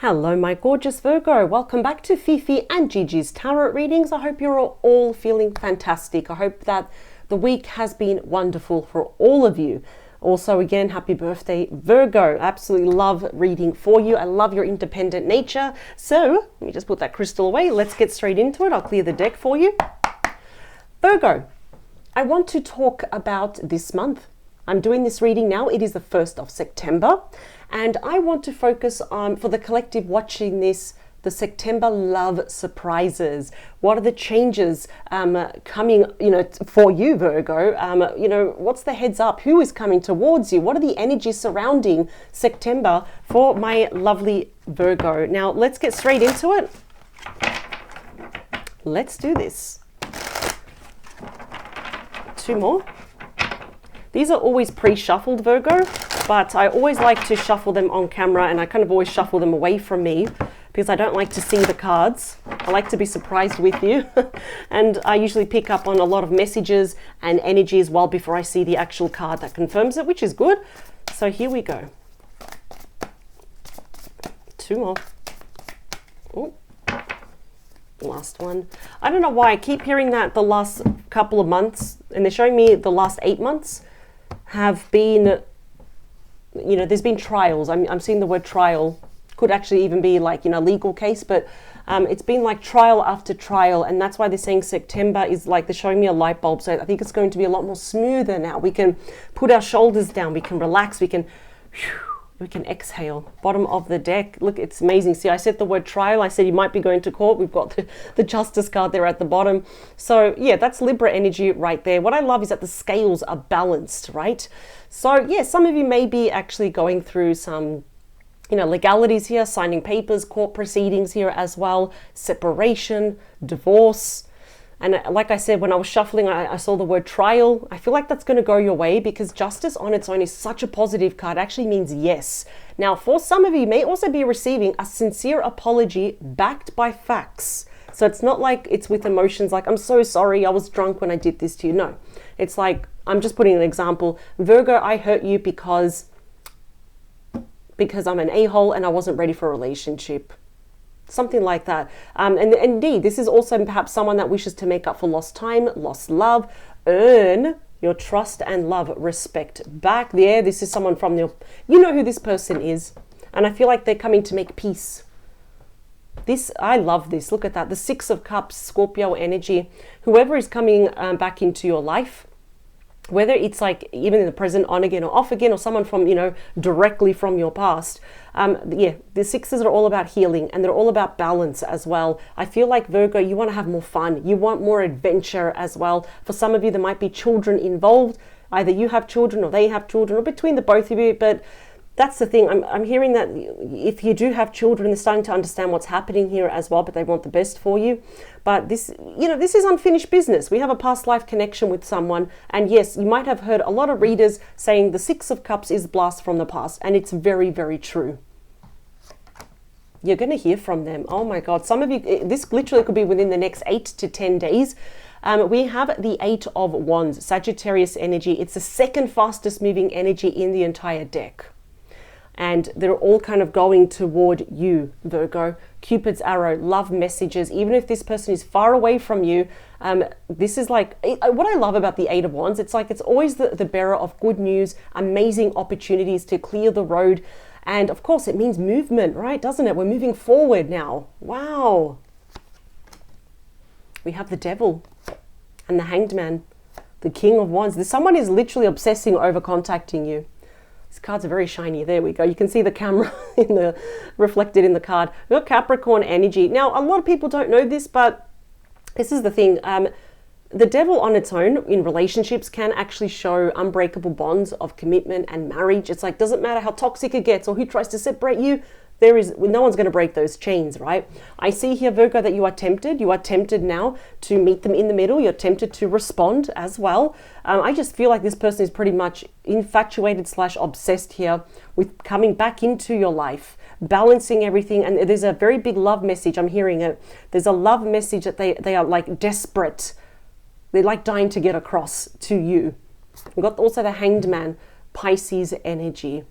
Hello, my gorgeous Virgo. Welcome back to Fifi and Gigi's tarot readings. I hope you're all feeling fantastic. I hope that the week has been wonderful for all of you. Also, again, happy birthday, Virgo. Absolutely love reading for you. I love your independent nature. So let me just put that crystal away. Let's get straight into it. I'll clear the deck for you. Virgo, I want to talk about this month. I'm doing this reading now. It is the 1st of September. And I want to focus on, for the collective watching this, the September love surprises. What are the changes coming, for you, Virgo? What's the heads up? Who is coming towards you? What are the energies surrounding September for my lovely Virgo? Now, let's get straight into it. Let's do this. Two more. These are always pre-shuffled, Virgo, but I always like to shuffle them on camera, and I kind of always shuffle them away from me because I don't like to see the cards. I like to be surprised with you. And I usually pick up on a lot of messages and energies well before I see the actual card that confirms it, which is good. So here we go. Two more. Oh, last one. I don't know why I keep hearing that the last couple of months, and they're showing me the last 8 months have been, there's been trials. I'm seeing the word trial. Could actually even be like, legal case, but it's been like trial after trial. And that's why they're saying September is like, they're showing me a light bulb. So I think it's going to be a lot more smoother now. We can put our shoulders down. We can relax. We can exhale. Bottom of the deck. Look, it's amazing. See, I said the word trial. I said you might be going to court. We've got the justice card there at the bottom. So yeah, that's Libra energy right there. What I love is that the scales are balanced, right? So yeah, some of you may be actually going through some, legalities here, signing papers, court proceedings here as well, separation, divorce. And like I said, when I was shuffling, I saw the word trial. I feel like that's going to go your way because justice on its own is such a positive card. It actually means yes. Now, for some of you, may also be receiving a sincere apology backed by facts. So it's not like it's with emotions like, I'm so sorry, I was drunk when I did this to you. No, it's like, I'm just putting an example. Virgo, I hurt you because I'm an a-hole and I wasn't ready for a relationship. Something like that. And indeed, this is also perhaps someone that wishes to make up for lost time, lost love, earn your trust and love, respect back. There, this is someone from your, you know who this person is. And I feel like they're coming to make peace. This, I love this. Look at that. The 6 of Cups, Scorpio energy. Whoever is coming back into your life, whether it's like even in the present, on again or off again, or someone from, directly from your past. The sixes are all about healing and they're all about balance as well. I feel like Virgo, you want to have more fun. You want more adventure as well. For some of you, there might be children involved. Either you have children or they have children or between the both of you. But that's the thing. I'm hearing that if you do have children, they're starting to understand what's happening here as well, but they want the best for you. But this, this is unfinished business. We have a past life connection with someone. And yes, you might have heard a lot of readers saying the 6 of Cups is blast from the past. And it's very, very true. You're going to hear from them. Oh my God. Some of you, this literally could be within the next 8 to 10 days. We have the 8 of Wands, Sagittarius energy. It's the second fastest moving energy in the entire deck. And they're all kind of going toward you, Virgo. Cupid's arrow, love messages. Even if this person is far away from you, this is like, what I love about the 8 of Wands, it's like it's always the bearer of good news, amazing opportunities to clear the road. And of course, it means movement, right? Doesn't it? We're moving forward now. Wow. We have the Devil and the Hanged Man, the King of Wands. Someone is literally obsessing over contacting you. These cards are very shiny. There we go. You can see the camera reflected in the card. We've got Capricorn energy. Now, a lot of people don't know this, but this is the thing. The Devil on its own in relationships can actually show unbreakable bonds of commitment and marriage. It's like, doesn't matter how toxic it gets or who tries to separate you, no one's going to break those chains, right? I see here, Virgo, that you are tempted. You are tempted now to meet them in the middle. You're tempted to respond as well. I just feel like this person is pretty much infatuated / obsessed here with coming back into your life, balancing everything. And there's a very big love message. I'm hearing it. There's a love message that they are like desperate. They're like dying to get across to you. We've got also the Hanged Man, Pisces energy.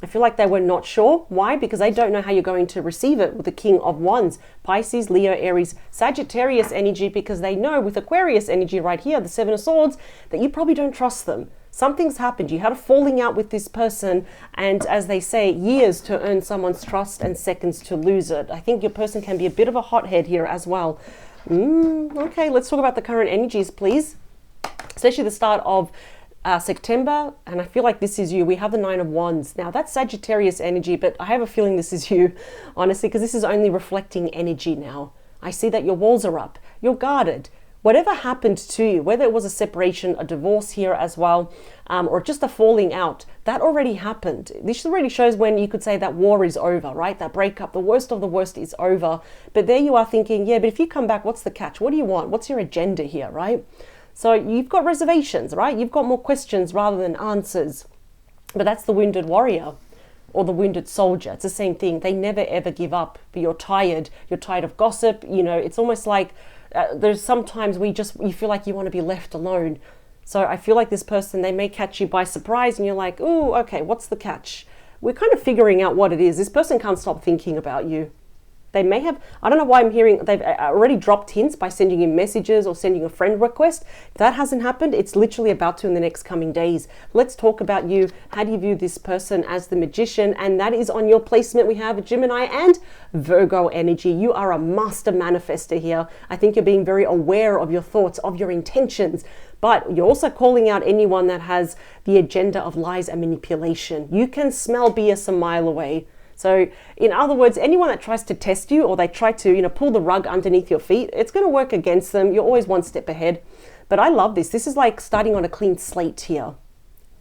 I feel like they were not sure. Why? Because they don't know how you're going to receive it with the King of Wands. Pisces, Leo, Aries, Sagittarius energy, because they know with Aquarius energy right here, the Seven of Swords, that you probably don't trust them. Something's happened. You had a falling out with this person, and as they say, years to earn someone's trust and seconds to lose it. I think your person can be a bit of a hothead here as well. Okay, let's talk about the current energies, please. Especially the start of September, and I feel like this is you. We have the Nine of Wands. Now that's Sagittarius energy, but I have a feeling this is you, honestly, because this is only reflecting energy now. I see that your walls are up, you're guarded. Whatever happened to you, whether it was a separation, a divorce here as well, or just a falling out, that already happened. This already shows when you could say that war is over, right? That breakup, the worst of the worst is over. But there you are thinking, yeah, but if you come back, what's the catch? What do you want? What's your agenda here, right? So you've got reservations, right? You've got more questions rather than answers. But that's the wounded warrior or the wounded soldier. It's the same thing. They never ever give up, but you're tired. You're tired of gossip. You know, it's almost like there's sometimes you feel like you want to be left alone. So I feel like this person, they may catch you by surprise and you're like, oh, okay, what's the catch? We're kind of figuring out what it is. This person can't stop thinking about you. They may have, I don't know why I'm hearing, they've already dropped hints by sending you messages or sending a friend request. If that hasn't happened, it's literally about to in the next coming days. Let's talk about you. How do you view this person as the Magician? And that is on your placement. We have a Gemini and Virgo energy. You are a master manifester here. I think you're being very aware of your thoughts, of your intentions. But you're also calling out anyone that has the agenda of lies and manipulation. You can smell BS a mile away. So in other words, anyone that tries to test you or they try to, pull the rug underneath your feet, it's going to work against them. You're always one step ahead. But I love this. This is like starting on a clean slate here.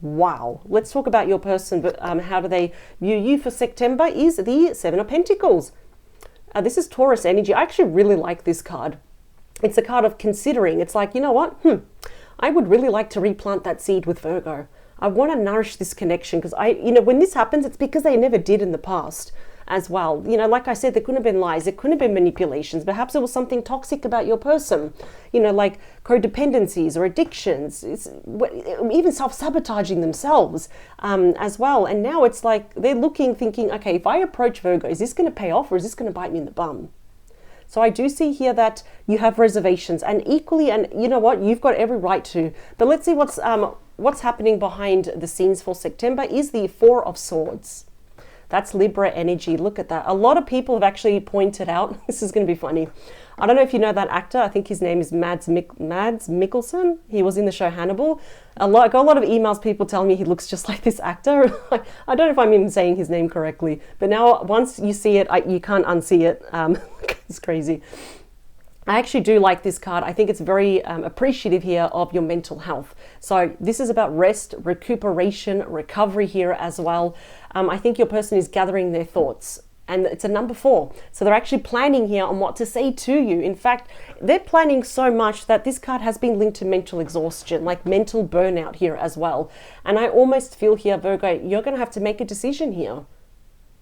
Wow. Let's talk about your person. But how do they view you for September is the Seven of Pentacles. This is Taurus energy. I actually really like this card. It's a card of considering. It's like, you know what? I would really like to replant that seed with Virgo. I want to nourish this connection because when this happens, it's because they never did in the past as well. Like I said, there couldn't have been lies, there couldn't have been manipulations. Perhaps there was something toxic about your person, like codependencies or addictions. It's even self-sabotaging themselves as well. And now it's like they're thinking, okay, if I approach Virgo, is this going to pay off or is this going to bite me in the bum? So I do see here that you have reservations and equally, and you know what, you've got every right to. But let's see what's happening behind the scenes for September is the Four of Swords. That's Libra energy. Look at that. A lot of people have actually pointed out, this is going to be funny. I don't know if you know that actor. I think his name is Mads Mikkelsen. He was in the show Hannibal. I got a lot of emails, people telling me he looks just like this actor. I don't know if I'm even saying his name correctly. But now once you see it, you can't unsee it. It's crazy. I actually do like this card. I think it's very appreciative here of your mental health. So this is about rest, recuperation, recovery here as well. I think your person is gathering their thoughts. And it's a number 4. So they're actually planning here on what to say to you. In fact, they're planning so much that this card has been linked to mental exhaustion, like mental burnout here as well. And I almost feel here, Virgo, you're going to have to make a decision here.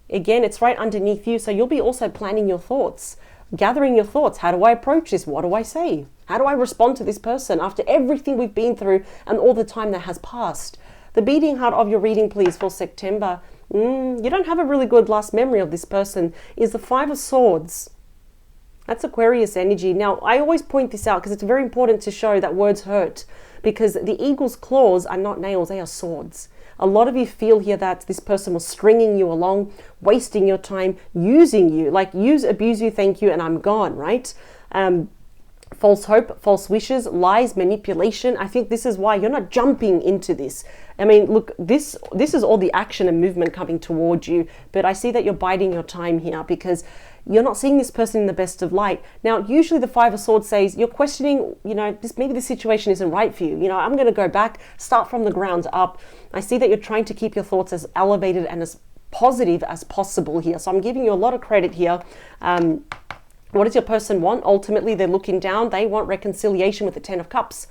Again, it's right underneath you. So you'll be also planning your thoughts, gathering your thoughts. How do I approach this? What do I say? How do I respond to this person after everything we've been through and all the time that has passed? The beating heart of your reading, please, for September. You don't have a really good last memory of this person, is the Five of Swords. That's Aquarius energy. Now, I always point this out because it's very important to show that words hurt, because the eagle's claws are not nails, they are swords. A lot of you feel here that this person was stringing you along, wasting your time, using you, like use, abuse you, thank you, and I'm gone, right? False hope, false wishes, lies, manipulation. I think this is why you're not jumping into this. I mean, look, this is all the action and movement coming towards you, but I see that you're biding your time here because you're not seeing this person in the best of light. Now, usually the Five of Swords says you're questioning, maybe this situation isn't right for you. I'm going to go back, start from the ground up. I see that you're trying to keep your thoughts as elevated and as positive as possible here. So I'm giving you a lot of credit here. What does your person want? Ultimately, they're looking down. They want reconciliation with the Ten of Cups,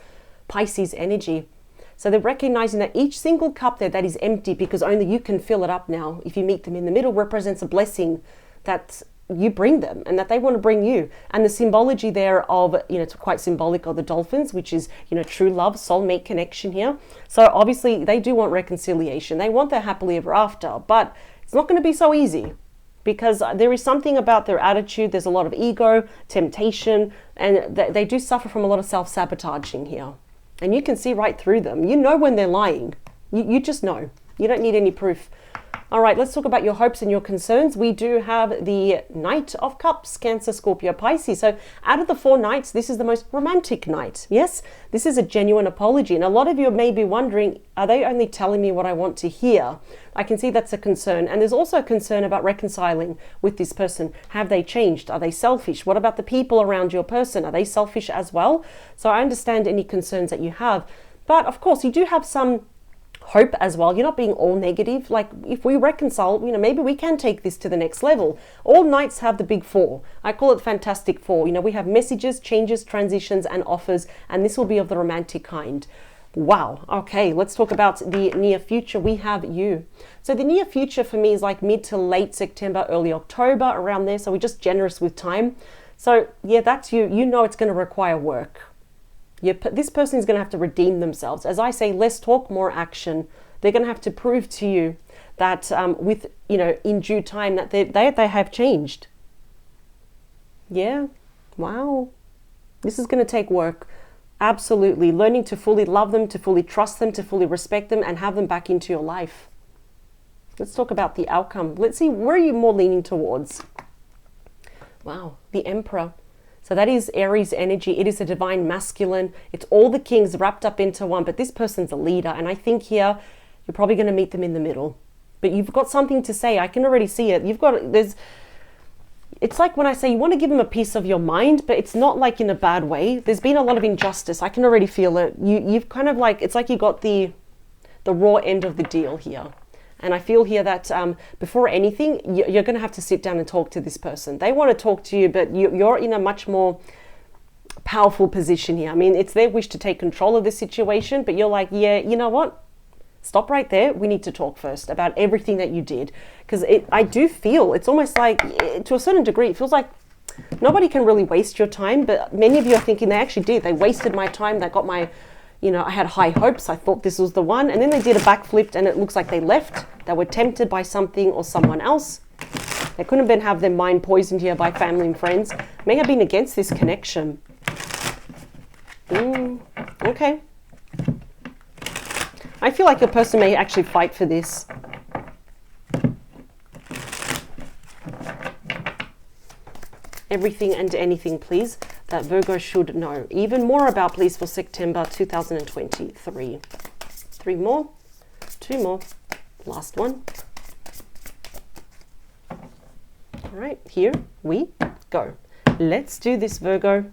Pisces energy. So they're recognizing that each single cup there that is empty, because only you can fill it up now. If you meet them in the middle, represents a blessing that you bring them and that they want to bring you. And the symbology there of, it's quite symbolic of the dolphins, which is, true love, soulmate connection here. So obviously they do want reconciliation. They want their happily ever after, but it's not going to be so easy because there is something about their attitude. There's a lot of ego, temptation, and they do suffer from a lot of self-sabotaging here. And you can see right through them. You know when they're lying. You just know. You don't need any proof. All right, let's talk about your hopes and your concerns. We do have the Knight of Cups, Cancer, Scorpio, Pisces. So out of the 4 knights, this is the most romantic knight. Yes, this is a genuine apology. And a lot of you may be wondering, are they only telling me what I want to hear? I can see that's a concern. And there's also a concern about reconciling with this person. Have they changed? Are they selfish? What about the people around your person? Are they selfish as well? So I understand any concerns that you have. But of course, you do have some hope as well. You're not being all negative. Like if we reconcile, maybe we can take this to the next level. All knights have the big 4. I call it fantastic 4. We have messages, changes, transitions, and offers, and this will be of the romantic kind. Wow. Okay, let's talk about the near future. We have you. So the near future for me is like mid to late September, early October, around there. So we're just generous with time. So yeah, that's you. It's going to require work. This person is going to have to redeem themselves. As I say, less talk, more action. They're going to have to prove to you that in due time that they have changed. Yeah. Wow. This is going to take work. Absolutely. Learning to fully love them, to fully trust them, to fully respect them, and have them back into your life. Let's talk about the outcome. Let's see, where are you more leaning towards? Wow. The Emperor. So that is Aries energy. It is a divine masculine. It's all the kings wrapped up into one, but this person's a leader. And I think here, you're probably going to meet them in the middle. But you've got something to say. I can already see it. It's like when I say you want to give them a piece of your mind, but it's not like in a bad way. There's been a lot of injustice. I can already feel it. You've kind of like, it's like you got the raw end of the deal here. And I feel here that before anything, you're going to have to sit down and talk to this person. They want to talk to you, but you're in a much more powerful position here. I mean, it's their wish to take control of the situation, but you're like, yeah, you know what? Stop right there. We need to talk first about everything that you did. Because I do feel, it's almost like, to a certain degree, it feels like nobody can really waste your time, but many of you are thinking they actually did. They wasted my time. They got my... I had high hopes. I thought this was the one. And then they did a backflip and it looks like they left. They were tempted by something or someone else. They couldn't have have their mind poisoned here by family and friends. May have been against this connection. Okay. I feel like your person may actually fight for this. Everything and anything, please, that Virgo should know. Even more about, please, for September 2023. 3 more. 2 more. Last one. All right, here we go. Let's do this, Virgo.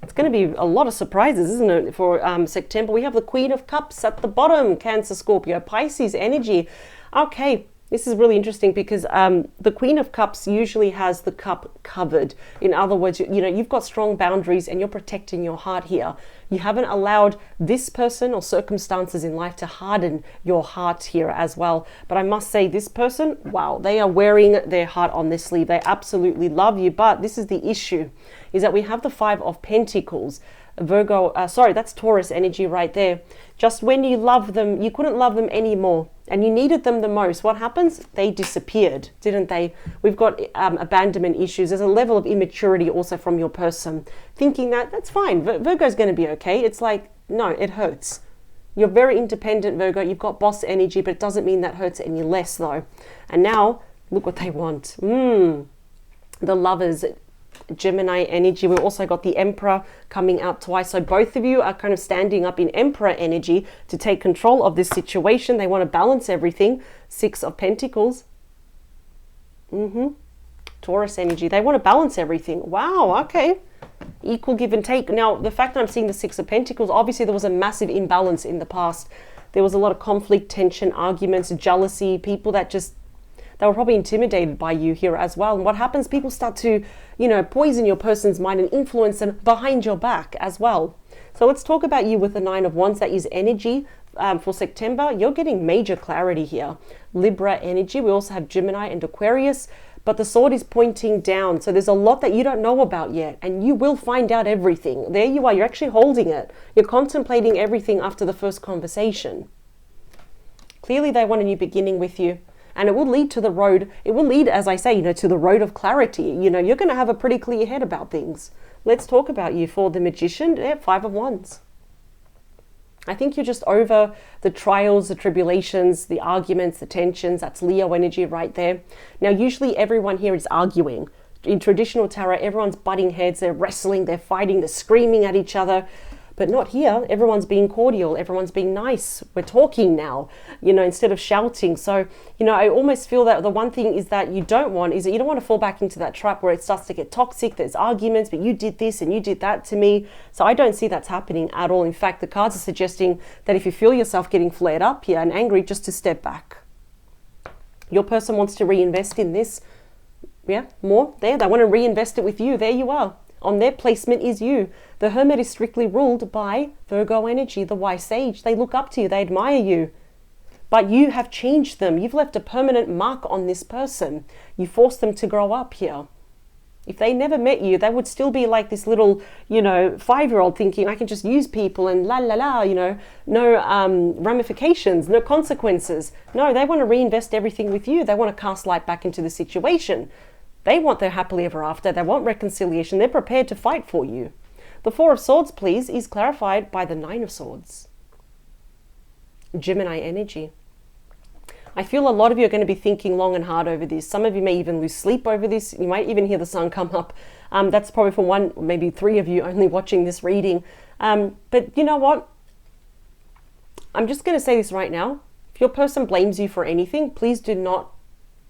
It's going to be a lot of surprises, isn't it, for September? We have the Queen of Cups at the bottom, Cancer, Scorpio, Pisces energy. Okay. This is really interesting because the Queen of Cups usually has the cup covered. In other words, you've got strong boundaries and you're protecting your heart here. You haven't allowed this person or circumstances in life to harden your heart here as well. But I must say, this person, wow, they are wearing their heart on their sleeve. They absolutely love you. But this is the issue, is that we have the 5 of Pentacles. Virgo, that's Taurus energy right there. Just when you love them, you couldn't love them anymore and you needed them the most. What happens? They disappeared, didn't they? We've got abandonment issues. There's a level of immaturity also from your person, thinking that that's fine. Virgo's going to be okay. It's like, no, it hurts. You're very independent, Virgo. You've got boss energy, but it doesn't mean that hurts any less though. And now, look what they want. The Lovers, Gemini energy. We've also got the Emperor coming out twice. So both of you are kind of standing up in Emperor energy to take control of this situation. They want to balance everything. 6 of Pentacles. Taurus energy. They want to balance everything. Wow, okay. Equal give and take. Now, the fact that I'm seeing the 6 of Pentacles, obviously there was a massive imbalance in the past. There was a lot of conflict, tension, arguments, jealousy, people that just, they were probably intimidated by you here as well. And what happens? People start to, poison your person's mind and influence them behind your back as well. So let's talk about you with the 9 of Wands. That is energy for September. You're getting major clarity here. Libra energy. We also have Gemini and Aquarius. but the sword is pointing down. So there's a lot that you don't know about yet, and you will find out everything. There you are, you're actually holding it. You're contemplating everything after the first conversation. Clearly they want a new beginning with you, and it will lead to the road. It will lead, as I say, to the road of clarity. You're going to have a pretty clear head about things. Let's talk about you for the Magician. Yeah, 5 of Wands. I think you're just over the trials, the tribulations, the arguments, the tensions. That's Leo energy right there. Now, usually everyone here is arguing. In traditional tarot, everyone's butting heads, they're wrestling, they're fighting, they're screaming at each other. But not here. Everyone's being cordial. Everyone's being nice. We're talking now, instead of shouting. So, I almost feel that the one thing is that you don't want to fall back into that trap where it starts to get toxic. There's arguments, but you did this and you did that to me. So I don't see that's happening at all. In fact, the cards are suggesting that if you feel yourself getting flared up here and angry, just to step back. Your person wants to reinvest in this. Yeah, more there. They want to reinvest it with you. There you are. On their placement is you. The Hermit is strictly ruled by Virgo energy, the wise sage. They look up to you. They admire you. But you have changed them. You've left a permanent mark on this person. You forced them to grow up here. If they never met you, they would still be like this little, 5-year-old thinking, I can just use people and la la la, no ramifications, no consequences. No, they want to reinvest everything with you. They want to cast light back into the situation. They want their happily ever after. They want reconciliation. They're prepared to fight for you. The 4 of Swords, please, is clarified by the 9 of Swords. Gemini energy. I feel a lot of you are going to be thinking long and hard over this. Some of you may even lose sleep over this. You might even hear the sun come up. That's probably for 1, maybe 3 of you only watching this reading. But you know what? I'm just going to say this right now. If your person blames you for anything, please do not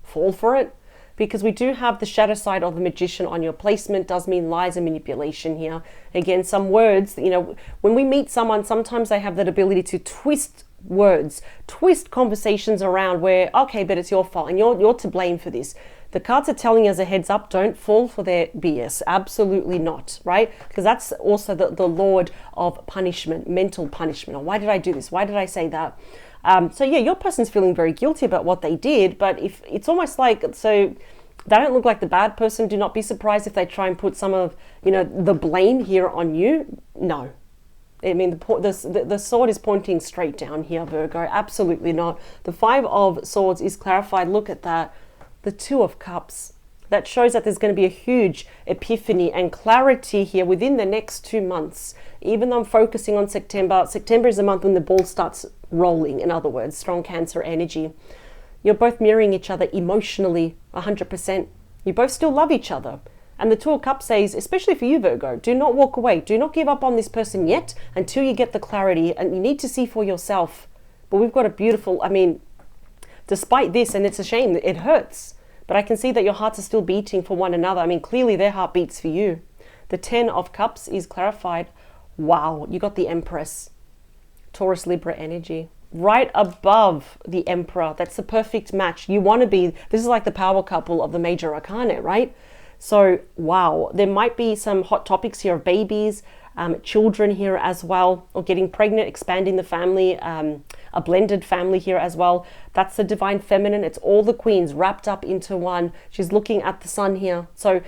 fall for it. Because we do have the shadow side of the Magician on your placement. Does mean lies and manipulation here. Again, some words, when we meet someone, sometimes they have that ability to twist words, twist conversations around where, okay, but it's your fault and you're to blame for this. The cards are telling us a heads up, don't fall for their BS. Absolutely not, right? Because that's also the Lord of punishment, mental punishment. Or why did I do this? Why did I say that? So yeah, your person's feeling very guilty about what they did, but if it's almost like, so they don't look like the bad person. Do not be surprised if they try and put some of, the blame here on you. No. I mean, the sword is pointing straight down here, Virgo. Absolutely not. The 5 of Swords is clarified. Look at that. The 2 of Cups. That shows that there's going to be a huge epiphany and clarity here within the next 2 months. Even though I'm focusing on September, September is a month when the ball starts rolling, in other words, strong Cancer energy. You're both mirroring each other emotionally, 100%. You both still love each other. And the 2 of Cups says, especially for you, Virgo, do not walk away. Do not give up on this person yet until you get the clarity, and you need to see for yourself. But we've got a beautiful, despite this, and it's a shame, it hurts. But I can see that your hearts are still beating for one another. Clearly their heart beats for you. The 10 of Cups is clarified. Wow, you got the Empress. Taurus, Libra energy. Right above the Emperor. That's the perfect match. You want to be, this is like the power couple of the major arcana, right? So, wow, there might be some hot topics here of babies, children here as well, or getting pregnant, expanding the family, a blended family here as well. That's the divine feminine. It's all the queens wrapped up into one. She's looking at the sun here. So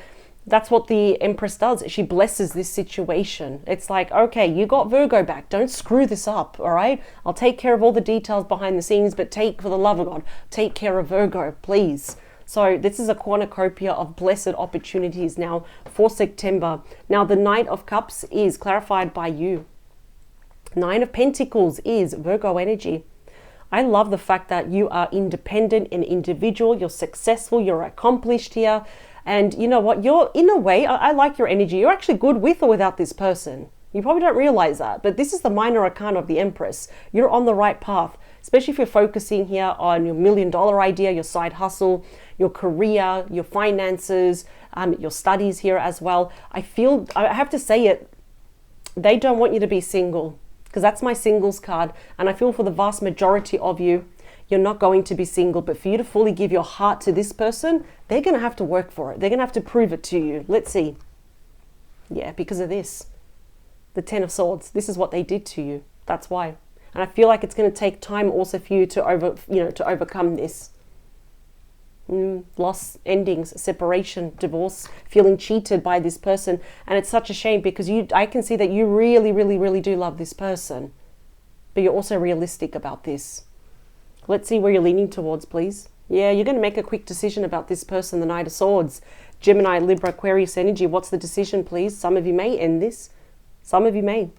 that's what the Empress does. She blesses this situation. It's like, okay, you got Virgo back. Don't screw this up, all right? I'll take care of all the details behind the scenes, but for the love of God, take care of Virgo, please. So this is a cornucopia of blessed opportunities now for September. Now the Knight of Cups is clarified by you. 9 of Pentacles is Virgo energy. I love the fact that you are independent and individual. You're successful. You're accomplished here. And you know what? You're, in a way, I like your energy. You're actually good with or without this person. You probably don't realize that. But this is the minor arcana of the Empress. You're on the right path. Especially if you're focusing here on your $1 million idea, your side hustle, your career, your finances, your studies here as well. I have to say it, they don't want you to be single, because that's my singles card. And I feel for the vast majority of you, you're not going to be single. But for you to fully give your heart to this person, they're going to have to work for it. They're going to have to prove it to you. Let's see. Yeah, because of this. The 10 of Swords. This is what they did to you. That's why. And I feel like it's going to take time also for you to overcome this. Loss, endings, separation, divorce, feeling cheated by this person. And it's such a shame because I can see that you really, really, really do love this person. But you're also realistic about this. Let's see where you're leaning towards, please. Yeah, you're going to make a quick decision about this person, the Knight of Swords. Gemini, Libra, Aquarius energy. What's the decision, please? Some of you may end this. Some of you may.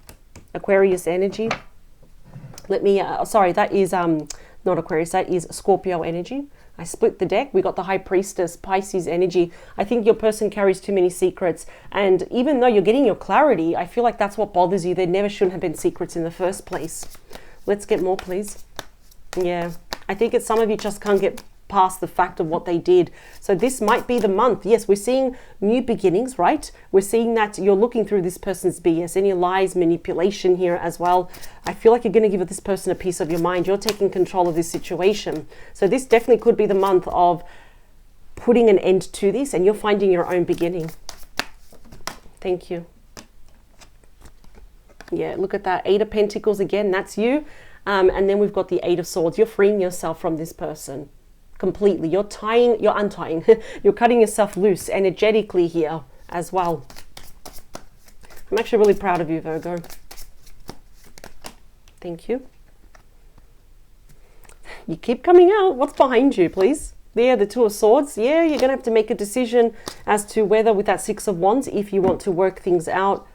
Aquarius energy. Let me, sorry, that is not Aquarius, that is Scorpio energy. I split the deck. We got the High Priestess, Pisces energy. I think your person carries too many secrets. And even though you're getting your clarity, I feel like that's what bothers you. There never shouldn't have been secrets in the first place. Let's get more, please. Yeah, I think it's some of you just can't get past the fact of what they did. So this might be the month. Yes, we're seeing new beginnings, right? We're seeing that you're looking through this person's BS, any lies, manipulation here as well. I feel like you're going to give this person a piece of your mind. You're taking control of this situation. So this definitely could be the month of putting an end to this, and you're finding your own beginning. Thank you. Yeah, look at that. 8 of Pentacles again. That's you. And then we've got the 8 of Swords. You're freeing yourself from this person. Completely. You're untying. You're cutting yourself loose energetically here as well. I'm actually really proud of you, Virgo. Thank you. You keep coming out. What's behind you, please? There, the 2 of Swords. Yeah, you're going to have to make a decision as to whether with that 6 of Wands, if you want to work things out.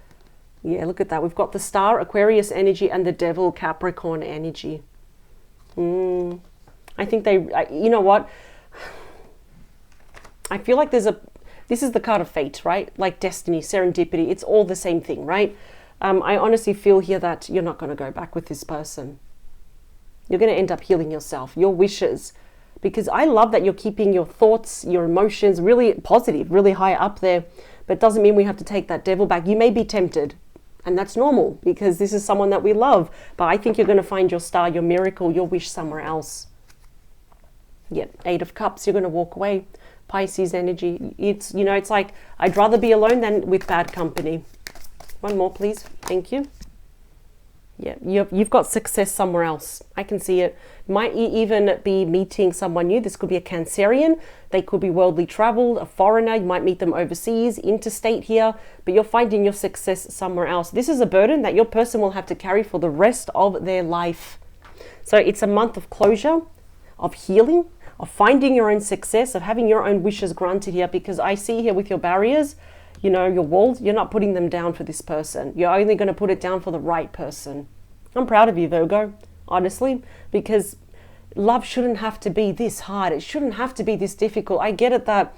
Yeah, look at that. We've got the Star, Aquarius energy, and the Devil, Capricorn energy. I think you know what? I feel like this is the card of fate, right? Like destiny, serendipity. It's all the same thing, right? I honestly feel here that you're not going to go back with this person. You're going to end up healing yourself, your wishes. Because I love that you're keeping your thoughts, your emotions really positive, really high up there. But it doesn't mean we have to take that devil back. You may be tempted. And that's normal because this is someone that we love. But I think you're going to find your star, your miracle, your wish somewhere else. Yeah, 8 of Cups, you're going to walk away. Pisces energy, it's like I'd rather be alone than with bad company. One more, please. Thank you. Yeah, you've got success somewhere else. I can see it. Might even be meeting someone new. This could be a Cancerian. They could be worldly traveled, a foreigner. You might meet them overseas, interstate here. But you're finding your success somewhere else. This is a burden that your person will have to carry for the rest of their life. So it's a month of closure, of healing, of finding your own success, of having your own wishes granted here, because I see here with your barriers, your walls, you're not putting them down for this person. You're only going to put it down for the right person. I'm proud of you, Virgo, honestly, because love shouldn't have to be this hard. It shouldn't have to be this difficult. I get it that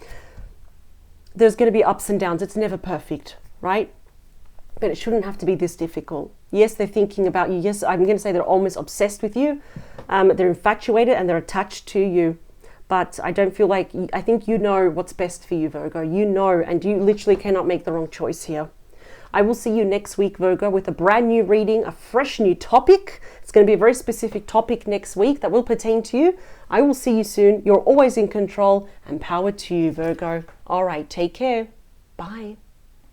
there's going to be ups and downs. It's never perfect, right? But it shouldn't have to be this difficult. Yes, they're thinking about you. Yes, I'm going to say they're almost obsessed with you. They're infatuated and they're attached to you. But I don't feel like, I think you know what's best for you, Virgo. You know, and you literally cannot make the wrong choice here. I will see you next week, Virgo, with a brand new reading, a fresh new topic. It's going to be a very specific topic next week that will pertain to you. I will see you soon. You're always in control, and power to you, Virgo. All right, take care. Bye.